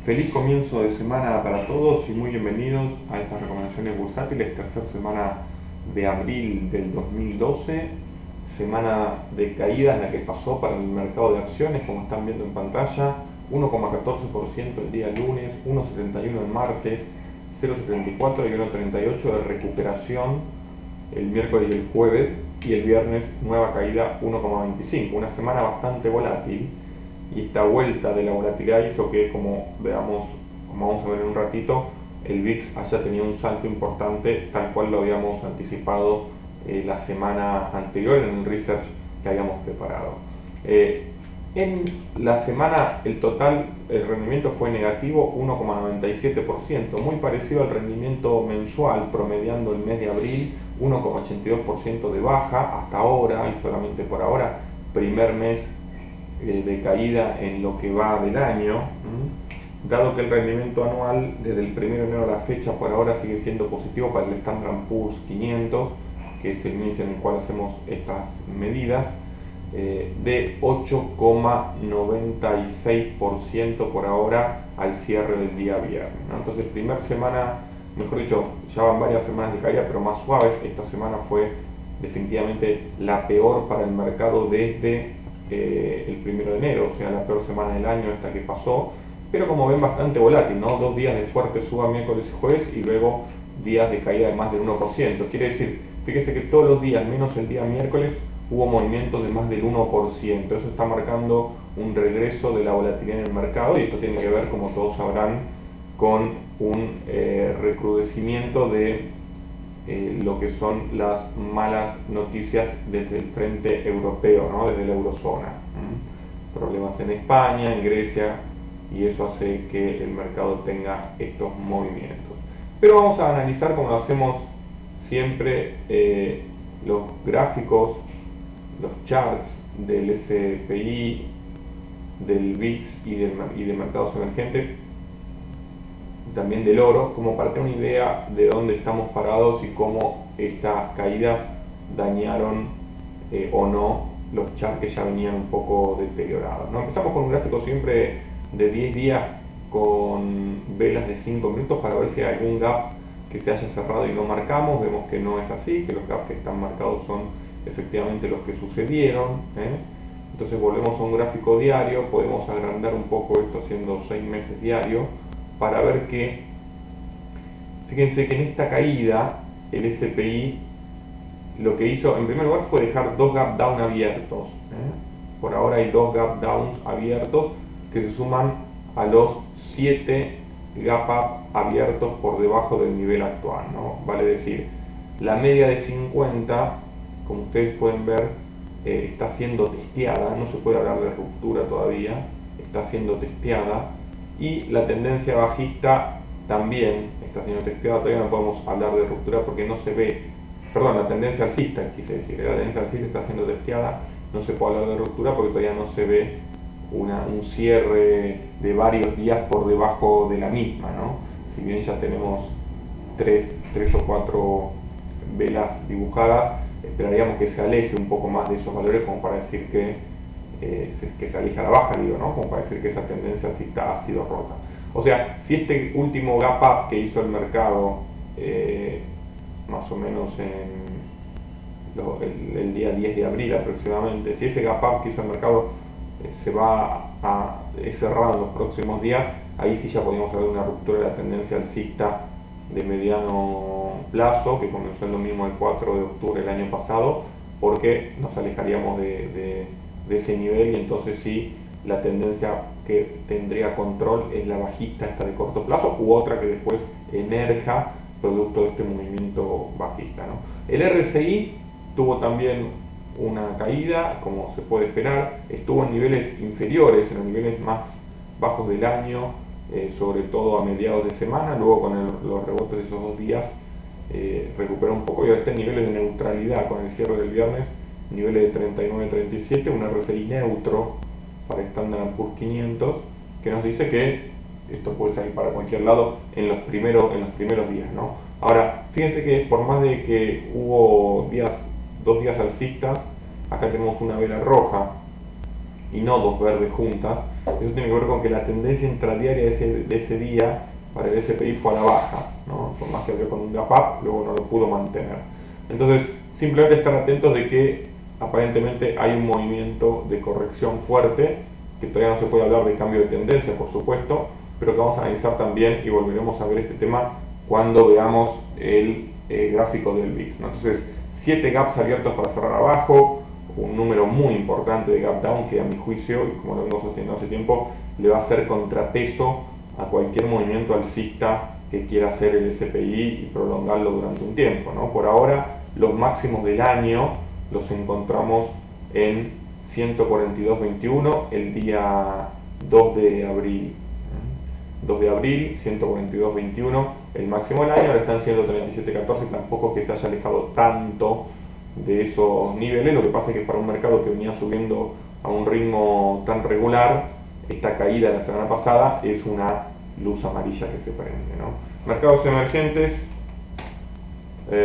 Feliz comienzo de semana para todos y muy bienvenidos a estas recomendaciones bursátiles, tercera semana de abril del 2012, semana de caída en la que pasó para el mercado de acciones, como están viendo en pantalla, 1,14% el día lunes, 1,71 el martes, 0,74 y 1,38 de recuperación el miércoles y el jueves, y el viernes nueva caída 1,25, una semana bastante volátil. Y esta vuelta de la volatilidad hizo que, como vamos a ver en un ratito, el VIX haya tenido un salto importante, tal cual lo habíamos anticipado la semana anterior en el research que habíamos preparado. En la semana el rendimiento fue negativo 1,97%, muy parecido al rendimiento mensual, promediando el mes de abril 1,82% de baja hasta ahora, y solamente por ahora, primer mes de caída en lo que va del año, dado que el rendimiento anual desde el 1 de enero a la fecha por ahora sigue siendo positivo para el Standard Poor's 500, que es el índice en el cual hacemos estas medidas, de 8,96% por ahora al cierre del día viernes, ¿no? Entonces, primera semana, mejor dicho, ya van varias semanas de caída, pero más suaves. Esta semana fue definitivamente la peor para el mercado desde el 1 de enero, o sea, la peor semana del año esta que pasó, pero como ven, bastante volátil, ¿no? 2 días de fuerte suba miércoles y jueves y luego días de caída de más del 1%. Quiere decir, fíjense que todos los días, menos el día miércoles, hubo movimientos de más del 1%. Eso está marcando un regreso de la volatilidad en el mercado, y esto tiene que ver, como todos sabrán, con un recrudecimiento de lo que son las malas noticias desde el frente europeo, ¿no? Desde la eurozona. Problemas en España, en Grecia, y eso hace que el mercado tenga estos movimientos. Pero vamos a analizar, como lo hacemos siempre, los gráficos, los charts del SPI, del VIX y de mercados emergentes, también del oro, como para tener una idea de dónde estamos parados y cómo estas caídas dañaron o no los charts que ya venían un poco deteriorados, ¿no? Empezamos con un gráfico siempre de 10 días con velas de 5 minutos para ver si hay algún gap que se haya cerrado y no marcamos. Vemos que no es así, que los gaps que están marcados son efectivamente los que sucedieron, ¿eh? Entonces volvemos a un gráfico diario, podemos agrandar un poco esto haciendo 6 meses diario, para ver que, fíjense que en esta caída el SPI lo que hizo en primer lugar fue dejar dos gap down abiertos, ¿eh? Por ahora hay dos gap downs abiertos que se suman a los 7 gap up abiertos por debajo del nivel actual, ¿no? Vale decir, la media de 50, como ustedes pueden ver, está siendo testeada, no se puede hablar de ruptura todavía, está siendo testeada, y la tendencia bajista también está siendo testeada. Todavía no podemos hablar de ruptura porque no se ve, perdón, la tendencia alcista, quise decir, la tendencia alcista está siendo testeada, no se puede hablar de ruptura porque todavía no se ve un cierre de varios días por debajo de la misma, ¿no? Si bien ya tenemos 3 o 4 velas dibujadas, esperaríamos que se aleje un poco más de esos valores como para decir que se aleja a la baja, digo, ¿no? Como para decir que esa tendencia alcista ha sido rota. O sea, si este último gap up que hizo el mercado, más o menos el día 10 de abril aproximadamente, si ese gap up que hizo el mercado se va a cerrar en los próximos días, ahí sí ya podríamos hablar de una ruptura de la tendencia alcista de mediano plazo, que comenzó en lo mismo el 4 de octubre del año pasado, porque nos alejaríamos de ese nivel, y entonces sí la tendencia que tendría control es la bajista, esta de corto plazo, u otra que después emerja producto de este movimiento bajista, ¿no? El RSI tuvo también una caída, como se puede esperar, estuvo en niveles inferiores, en los niveles más bajos del año, sobre todo a mediados de semana. Luego con los rebotes de esos 2 días recuperó un poco y ahora está en niveles de neutralidad con el cierre del viernes, niveles de 39-37, un RSI neutro para Standard Poor's 500, que nos dice que esto puede salir para cualquier lado en los primeros días, ¿no? Ahora, fíjense que por más de que hubo 2 días alcistas, acá tenemos una vela roja y no 2 verdes juntas, Eso tiene que ver con que la tendencia intradiaria de ese día para el SPI fue a la baja, ¿no? Por más que abrió con un gap up, luego no lo pudo mantener. Entonces, simplemente estar atentos de que aparentemente hay un movimiento de corrección fuerte, que todavía no se puede hablar de cambio de tendencia, por supuesto, pero que vamos a analizar también y volveremos a ver este tema cuando veamos el gráfico del VIX, ¿no? Entonces, 7 gaps abiertos para cerrar abajo, un número muy importante de gap down que a mi juicio, y como lo vengo sosteniendo hace tiempo, le va a hacer contrapeso a cualquier movimiento alcista que quiera hacer el SPI y prolongarlo durante un tiempo, ¿no? Por ahora, los máximos del año los encontramos en 142.21 el día 2 de abril. 2 de abril, 142.21 el máximo del año, ahora están 137.14, tampoco es que se haya alejado tanto de esos niveles. Lo que pasa es que para un mercado que venía subiendo a un ritmo tan regular, esta caída de la semana pasada es una luz amarilla que se prende, ¿no? Mercados emergentes,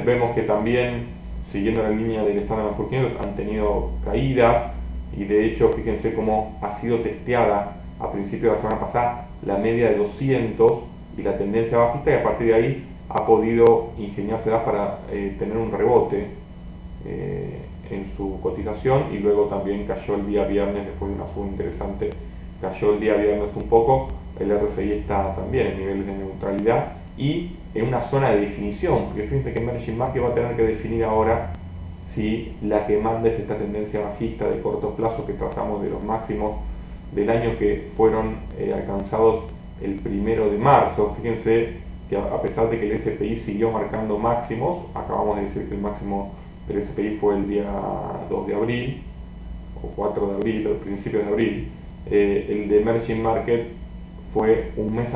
vemos que también, siguiendo la línea del Standard & Poor's 500, han tenido caídas, y de hecho fíjense cómo ha sido testeada a principios de la semana pasada la media de 200 y la tendencia bajista, y a partir de ahí ha podido ingeniárselas para tener un rebote en su cotización, y luego también cayó el día viernes después de una suba interesante, cayó el día viernes un poco. El RSI está también en niveles de neutralidad y en una zona de definición, porque fíjense que Emerging Market va a tener que definir ahora si la que manda es esta tendencia bajista de corto plazo que trazamos de los máximos del año que fueron alcanzados el 1 de marzo. Fíjense que a pesar de que el SPI siguió marcando máximos, acabamos de decir que el máximo del SPI fue el día 2 de abril o 4 de abril, o principios de abril, el de Emerging Market fue un mes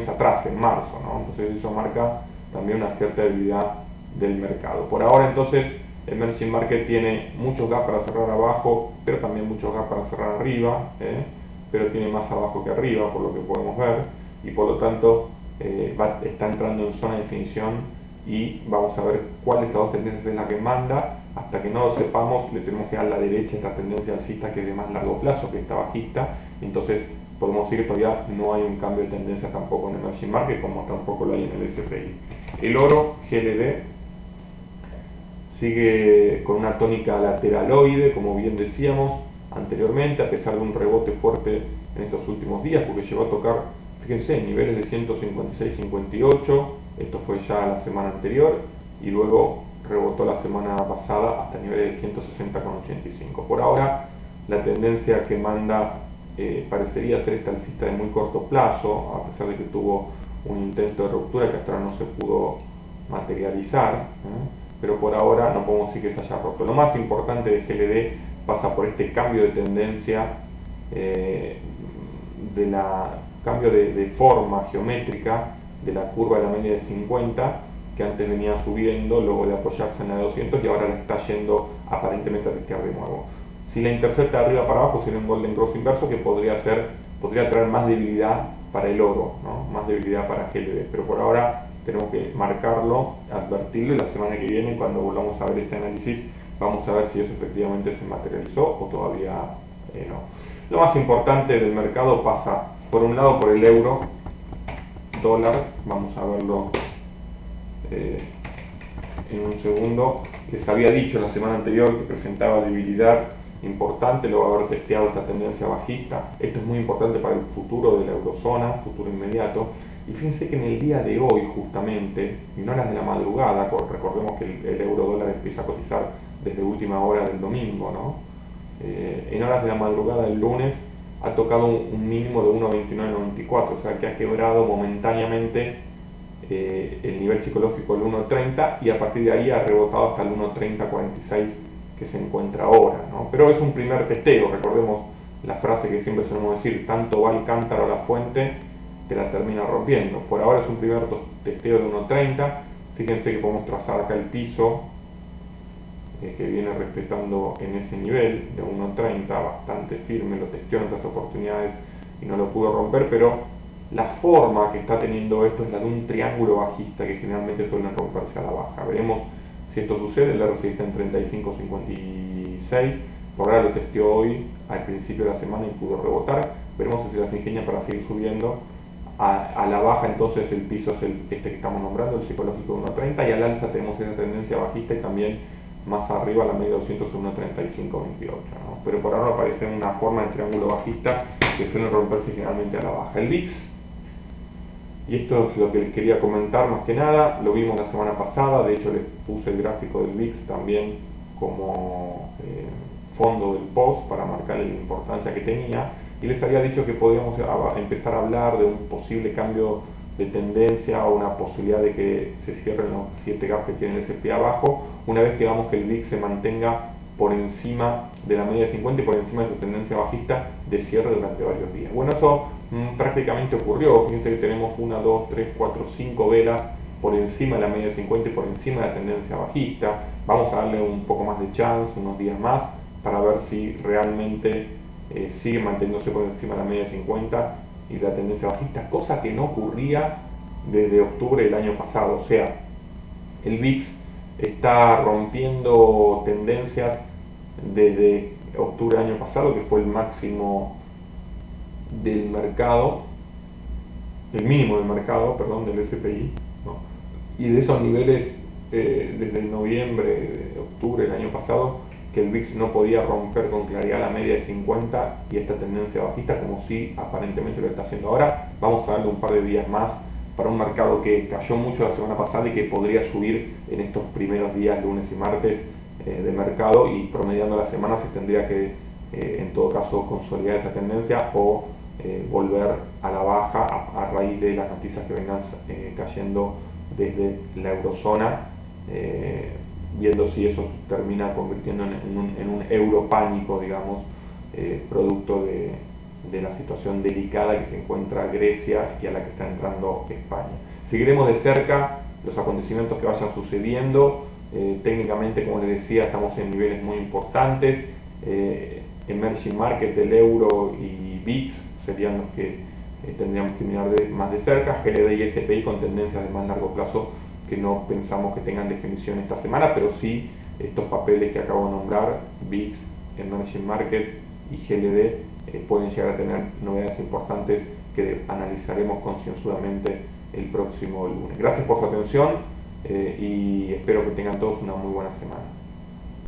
atrás, en marzo, ¿no? Entonces eso marca también una cierta debilidad del mercado. Por ahora entonces Emerging Market tiene muchos gaps para cerrar abajo, pero también muchos gaps para cerrar arriba, pero tiene más abajo que arriba por lo que podemos ver, y por lo tanto está entrando en zona de definición, y vamos a ver cuál de estas dos tendencias es la que manda. Hasta que no lo sepamos, le tenemos que dar a la derecha esta tendencia alcista que es de más largo plazo, que está bajista. Entonces podemos decir que todavía no hay un cambio de tendencia tampoco en Emerging Market, como tampoco lo hay en el SPI. El oro GLD sigue con una tónica lateraloide, como bien decíamos anteriormente, a pesar de un rebote fuerte en estos últimos días, porque llegó a tocar, fíjense, niveles de 156.58, esto fue ya la semana anterior, y luego rebotó la semana pasada hasta niveles de 160.85. Por ahora la tendencia que manda parecería ser esta alcista de muy corto plazo, a pesar de que tuvo un intento de ruptura que hasta ahora no se pudo materializar, pero por ahora no podemos decir que se haya roto. Lo más importante de GLD pasa por este cambio de tendencia, cambio de forma geométrica de la curva de la media de 50, que antes venía subiendo luego de apoyarse en la de 200 y ahora la está yendo aparentemente a testear de nuevo. Si la intercepta de arriba para abajo sería un Golden Cross inverso que podría traer más debilidad para el oro, ¿no? Más debilidad para GLD, pero por ahora tenemos que marcarlo, advertirlo, y la semana que viene, cuando volvamos a ver este análisis, vamos a ver si eso efectivamente se materializó o todavía no. Lo más importante del mercado pasa por un lado por el euro dólar, vamos a verlo en un segundo. Les había dicho la semana anterior que presentaba debilidad importante, luego de haber testeado esta tendencia bajista. Esto es muy importante para el futuro de la eurozona, futuro inmediato. Y fíjense que en el día de hoy, justamente, en horas de la madrugada, recordemos que el euro dólar empieza a cotizar desde última hora del domingo, ¿no? En horas de la madrugada del lunes ha tocado un mínimo de 1.2994, o sea que ha quebrado momentáneamente el nivel psicológico del 1.30, y a partir de ahí ha rebotado hasta el 1.3046 que se encuentra ahora, ¿no? Pero es un primer testeo, recordemos la frase que siempre solemos decir, tanto va el cántaro a la fuente que la termina rompiendo. Por ahora es un primer testeo de 1.30, fíjense que podemos trazar acá el piso que viene respetando en ese nivel de 1.30, bastante firme, lo testeó en otras oportunidades y no lo pudo romper, pero la forma que está teniendo esto es la de un triángulo bajista que generalmente suele romperse a la baja. Veremos si esto sucede. El RSI está en 35.56, por ahora lo testeó hoy al principio de la semana y pudo rebotar. veremos si se las ingenia para seguir subiendo. A la baja entonces el piso es este que estamos nombrando, el psicológico de 1.30, y al alza tenemos esa tendencia bajista y también más arriba la media 200 en 1.3528, ¿no? Pero por ahora aparece una forma de triángulo bajista que suelen romperse generalmente a la baja. El VIX, y esto es lo que les quería comentar más que nada, lo vimos la semana pasada, de hecho les puse el gráfico del VIX también como fondo del post para marcarle la importancia que tenía, y les había dicho que podíamos empezar a hablar de un posible cambio de tendencia o una posibilidad de que se cierren los 7 gaps que tiene el S&P abajo, una vez que vamos que el VIX se mantenga por encima de la media de 50 y por encima de su tendencia bajista de cierre durante varios días. Bueno, eso prácticamente ocurrió. Fíjense que tenemos 1, 2, 3, 4, 5 velas por encima de la media de 50 y por encima de la tendencia bajista. Vamos a darle un poco más de chance, unos días más, para ver si realmente sigue manteniéndose por encima de la media de 50 y la tendencia bajista, cosa que no ocurría desde octubre del año pasado. O sea, el VIX está rompiendo tendencias desde octubre del año pasado, que fue el máximo del mercado, el mínimo del mercado, perdón, del SPI, ¿no? Y de esos niveles, desde noviembre, octubre del año pasado, que el VIX no podía romper con claridad la media de 50 y esta tendencia bajista, como si aparentemente lo está haciendo ahora. Vamos a darle un par de días más para un mercado que cayó mucho la semana pasada y que podría subir en estos primeros días, lunes y martes, de mercado, y promediando la semana se tendría que, en todo caso, consolidar esa tendencia o volver a la baja a raíz de las noticias que vengan cayendo desde la eurozona, viendo si eso se termina convirtiendo en un euro pánico, digamos, producto de la situación delicada que se encuentra Grecia y a la que está entrando España. Seguiremos de cerca los acontecimientos que vayan sucediendo. Técnicamente, como les decía, estamos en niveles muy importantes. Emerging Market, el euro y VIX serían los que tendríamos que mirar más de cerca. GLD y SPI con tendencias de más largo plazo que no pensamos que tengan definición esta semana, pero sí estos papeles que acabo de nombrar, VIX, Emerging Market y GLD, pueden llegar a tener novedades importantes que analizaremos concienzudamente el próximo lunes. Gracias por su atención y espero que tengan todos una muy buena semana.